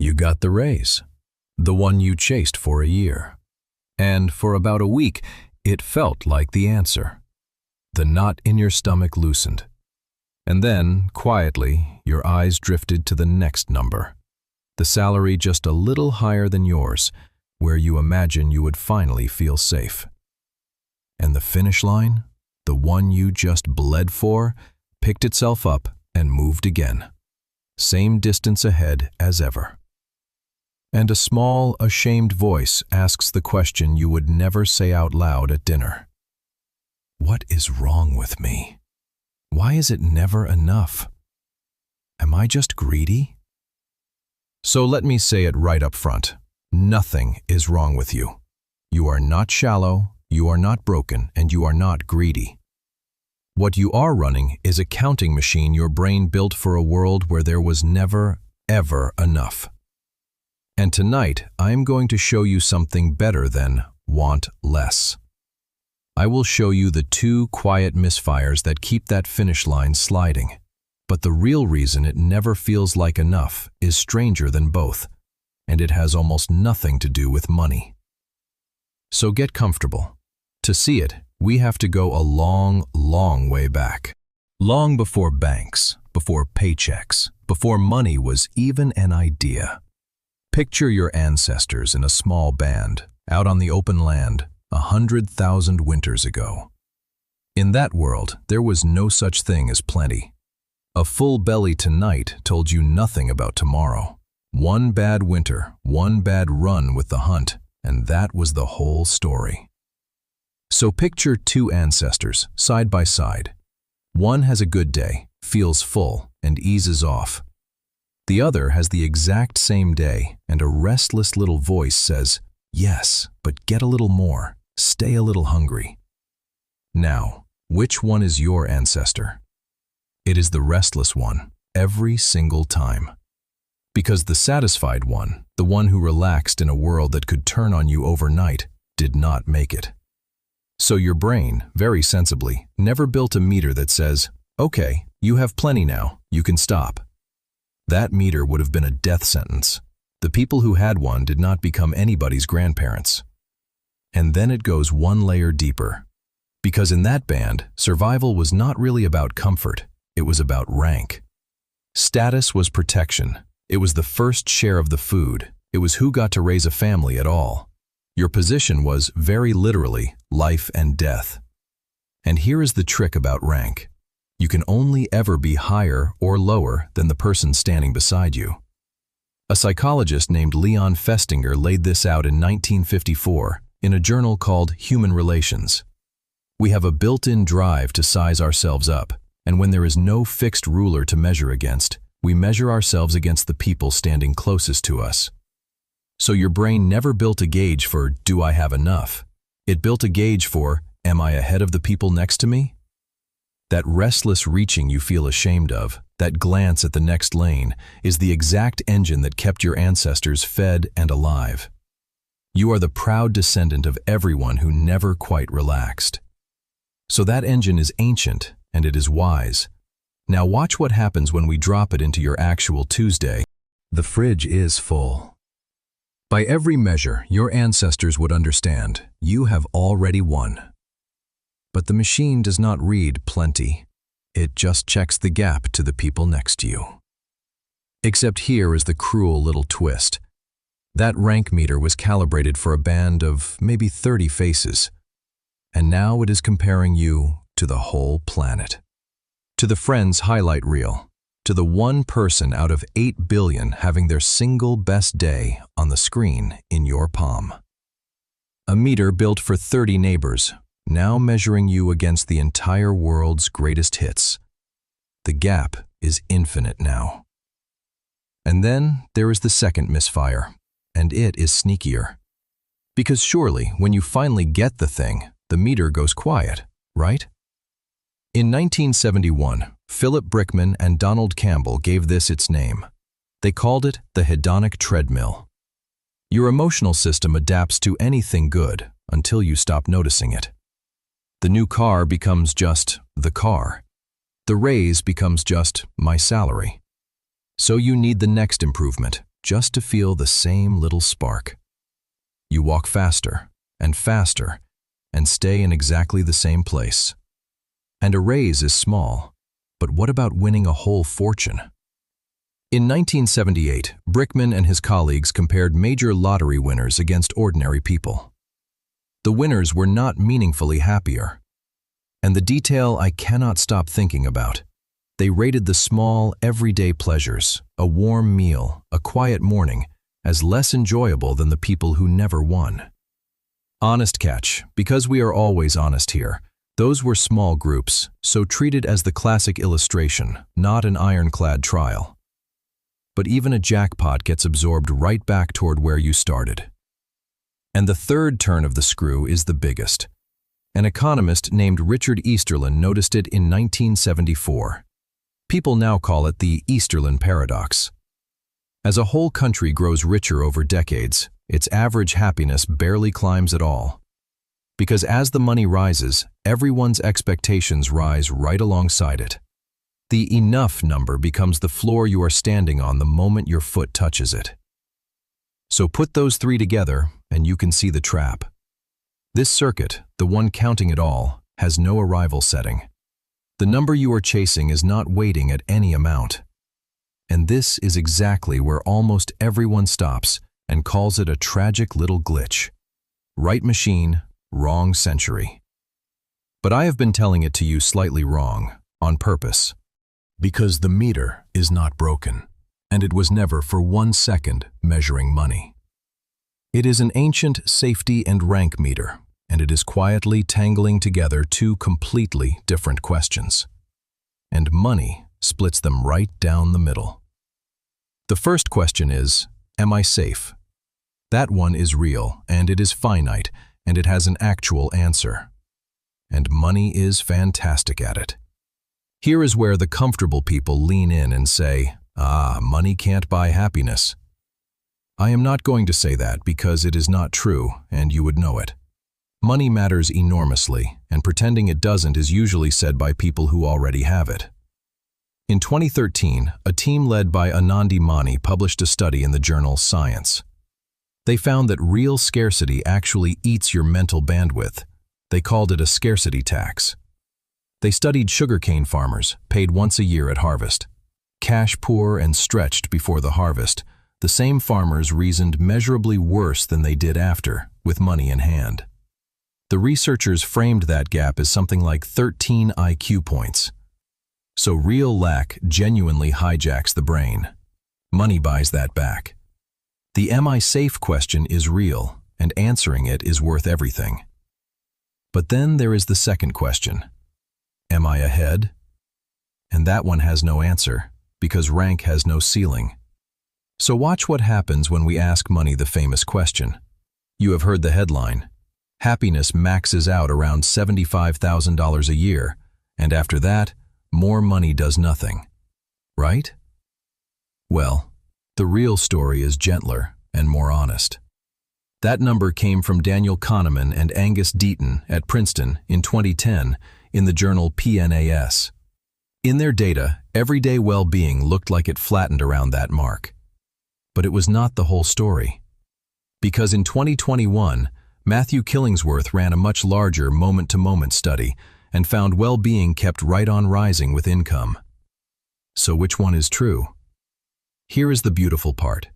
You got the raise, the one you chased for a year. And for about a week, it felt like the answer. The knot in your stomach loosened. And then, quietly, your eyes drifted to the next number. The salary just a little higher than yours, where you imagine you would finally feel safe. And the finish line, the one you just bled for, picked itself up and moved again. Same distance ahead as ever. And a small, ashamed voice asks the question you would never say out loud at dinner. What is wrong with me? Why is it never enough? Am I just greedy? So let me say it right up front. Nothing is wrong with you. You are not shallow, you are not broken, and you are not greedy. What you are running is a counting machine your brain built for a world where there was never, ever enough. And tonight, I'm going to show you something better than want less. I will show you the two quiet misfires that keep that finish line sliding. But the real reason it never feels like enough is stranger than both, and it has almost nothing to do with money. So get comfortable. To see it, we have to go a long, long way back. Long before banks, before paychecks, before money was even an idea. Picture your ancestors in a small band, out on the open land, 100,000 winters ago. In that world, there was no such thing as plenty. A full belly tonight told you nothing about tomorrow. One bad winter, one bad run with the hunt, and that was the whole story. So picture two ancestors, side by side. One has a good day, feels full, and eases off. The other has the exact same day, and a restless little voice says, yes, but get a little more, stay a little hungry. Now, which one is your ancestor? It is the restless one, every single time. Because the satisfied one, the one who relaxed in a world that could turn on you overnight, did not make it. So your brain, very sensibly, never built a meter that says, okay, you have plenty now, you can stop. That meter would have been a death sentence. The people who had one did not become anybody's grandparents. And then it goes one layer deeper. Because in that band, survival was not really about comfort, it was about rank. Status was protection. It was the first share of the food. It was who got to raise a family at all. Your position was, very literally, life and death. And here is the trick about rank. You can only ever be higher or lower than the person standing beside you. A psychologist named Leon Festinger laid this out in 1954 in a journal called Human Relations. We have a built-in drive to size ourselves up, and when there is no fixed ruler to measure against, we measure ourselves against the people standing closest to us. So your brain never built a gauge for, do I have enough? It built a gauge for, am I ahead of the people next to me? That restless reaching you feel ashamed of, that glance at the next lane, is the exact engine that kept your ancestors fed and alive. You are the proud descendant of everyone who never quite relaxed. So that engine is ancient, and it is wise. Now watch what happens when we drop it into your actual Tuesday. The fridge is full. By every measure, your ancestors would understand, you have already won. But the machine does not read plenty. It just checks the gap to the people next to you. Except here is the cruel little twist. That rank meter was calibrated for a band of maybe 30 faces. And now it is comparing you to the whole planet. To the friend's highlight reel. To the one person out of 8 billion having their single best day on the screen in your palm. A meter built for 30 neighbors, now measuring you against the entire world's greatest hits. The gap is infinite now. And then there is the second misfire, and it is sneakier. Because surely, when you finally get the thing, the meter goes quiet, right? In 1971, Philip Brickman and Donald Campbell gave this its name. They called it the hedonic treadmill. Your emotional system adapts to anything good until you stop noticing it. The new car becomes just the car. The raise becomes just my salary. So you need the next improvement, just to feel the same little spark. You walk faster and faster and stay in exactly the same place. And a raise is small, but what about winning a whole fortune? In 1978, Brickman and his colleagues compared major lottery winners against ordinary people. The winners were not meaningfully happier. And the detail I cannot stop thinking about. They rated the small, everyday pleasures, a warm meal, a quiet morning, as less enjoyable than the people who never won. Honest catch, because we are always honest here. Those were small groups, so treated as the classic illustration, not an ironclad trial. But even a jackpot gets absorbed right back toward where you started. And the third turn of the screw is the biggest. An economist named Richard Easterlin noticed it in 1974. People now call it the Easterlin paradox. As a whole country grows richer over decades, its average happiness barely climbs at all. Because as the money rises, everyone's expectations rise right alongside it. The enough number becomes the floor you are standing on the moment your foot touches it. So put those three together, and you can see the trap. This circuit, the one counting it all, has no arrival setting. The number you are chasing is not waiting at any amount. And this is exactly where almost everyone stops and calls it a tragic little glitch. Right machine, wrong century. But I have been telling it to you slightly wrong, on purpose. Because the meter is not broken, and it was never for 1 second measuring money. It is an ancient safety and rank meter, and it is quietly tangling together two completely different questions. And money splits them right down the middle. The first question is, am I safe? That one is real, and it is finite, and it has an actual answer. And money is fantastic at it. Here is where the comfortable people lean in and say, money can't buy happiness. I am not going to say that because it is not true, and you would know it. Money matters enormously, and pretending it doesn't is usually said by people who already have it. In 2013, a team led by Anandi Mani published a study in the journal Science. They found that real scarcity actually eats your mental bandwidth. They called it a scarcity tax. They studied sugarcane farmers, paid once a year at harvest. Cash poor and stretched before the harvest, the same farmers reasoned measurably worse than they did after, with money in hand. The researchers framed that gap as something like 13 IQ points. So real lack genuinely hijacks the brain. Money buys that back. The am I safe question is real, and answering it is worth everything. But then there is the second question. Am I ahead? And that one has no answer, because rank has no ceiling. So watch what happens when we ask money the famous question. You have heard the headline. Happiness maxes out around $75,000 a year, and after that, more money does nothing. Right? Well, the real story is gentler and more honest. That number came from Daniel Kahneman and Angus Deaton at Princeton in 2010 in the journal PNAS. In their data, everyday well-being looked like it flattened around that mark. But it was not the whole story. Because in 2021, Matthew Killingsworth ran a much larger moment-to-moment study and found well-being kept right on rising with income. So which one is true? Here is the beautiful part.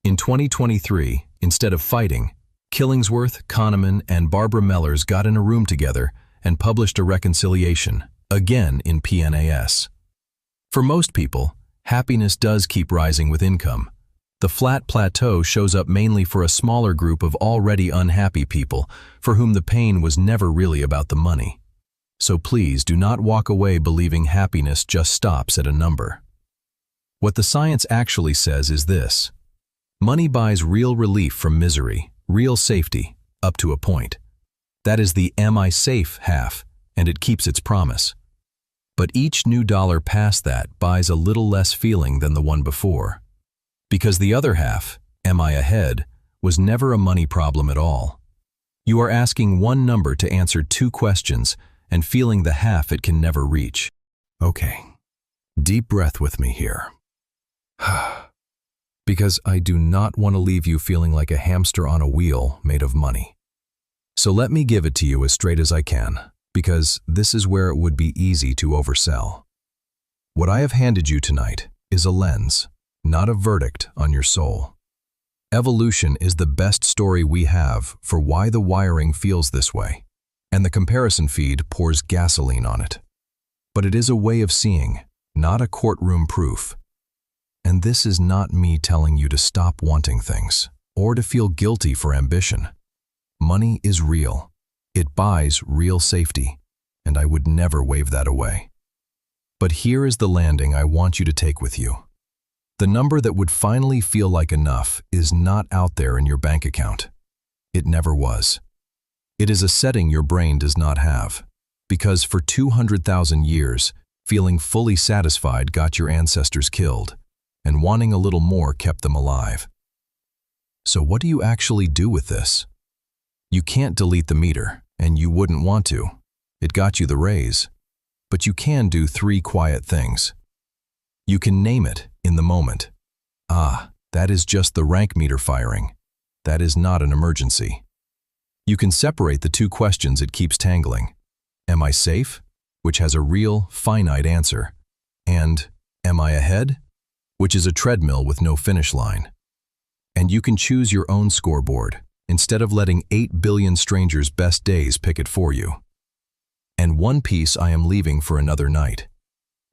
In 2023, instead of fighting, Killingsworth, Kahneman, and Barbara Mellers got in a room together and published a reconciliation, again in PNAS. For most people, happiness does keep rising with income. The flat plateau shows up mainly for a smaller group of already unhappy people for whom the pain was never really about the money. So please do not walk away believing happiness just stops at a number. What the science actually says is this. Money buys real relief from misery, real safety, up to a point. That is the am I safe half, and it keeps its promise. But each new dollar past that buys a little less feeling than the one before. Because the other half, am I ahead, was never a money problem at all. You are asking one number to answer two questions and feeling the half it can never reach. Okay, deep breath with me here. Because I do not want to leave you feeling like a hamster on a wheel made of money. So let me give it to you as straight as I can, because this is where it would be easy to oversell. What I have handed you tonight is a lens, not a verdict on your soul. Evolution is the best story we have for why the wiring feels this way, and the comparison feed pours gasoline on it. But it is a way of seeing, not a courtroom proof. And this is not me telling you to stop wanting things, or to feel guilty for ambition. Money is real. It buys real safety, and I would never wave that away. But here is the landing I want you to take with you. The number that would finally feel like enough is not out there in your bank account. It never was. It is a setting your brain does not have, because for 200,000 years, feeling fully satisfied got your ancestors killed, and wanting a little more kept them alive. So what do you actually do with this? You can't delete the meter, and you wouldn't want to. It got you the raise. But you can do 3 quiet things. You can name it in the moment. Ah, that is just the rank meter firing. That is not an emergency. You can separate the 2 questions it keeps tangling. Am I safe? Which has a real, finite answer. And am I ahead? Which is a treadmill with no finish line. And you can choose your own scoreboard, instead of letting 8 billion strangers' best days pick it for you. And one piece I am leaving for another night.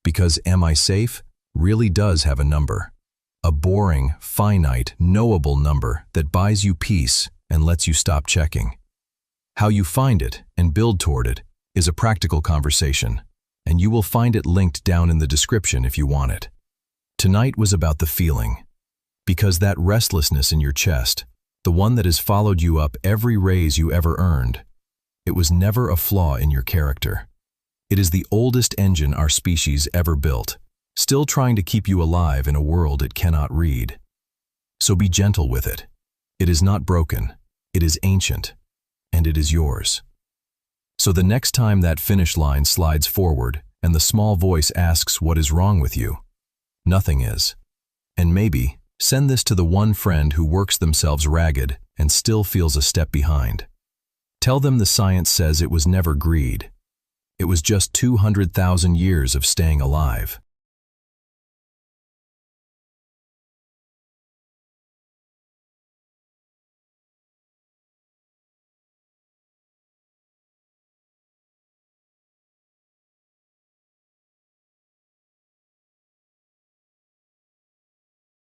Because am I safe really does have a number. A boring, finite, knowable number that buys you peace and lets you stop checking. How you find it and build toward it is a practical conversation, and you will find it linked down in the description if you want it. Tonight was about the feeling, because that restlessness in your chest, the one that has followed you up every raise you ever earned, it was never a flaw in your character. It is the oldest engine our species ever built, still trying to keep you alive in a world it cannot read. So be gentle with it. It is not broken, it is ancient, and it is yours. So the next time that finish line slides forward and the small voice asks what is wrong with you, nothing is. And maybe send this to the one friend who works themselves ragged and still feels a step behind. Tell them the science says it was never greed. It was just 200,000 years of staying alive.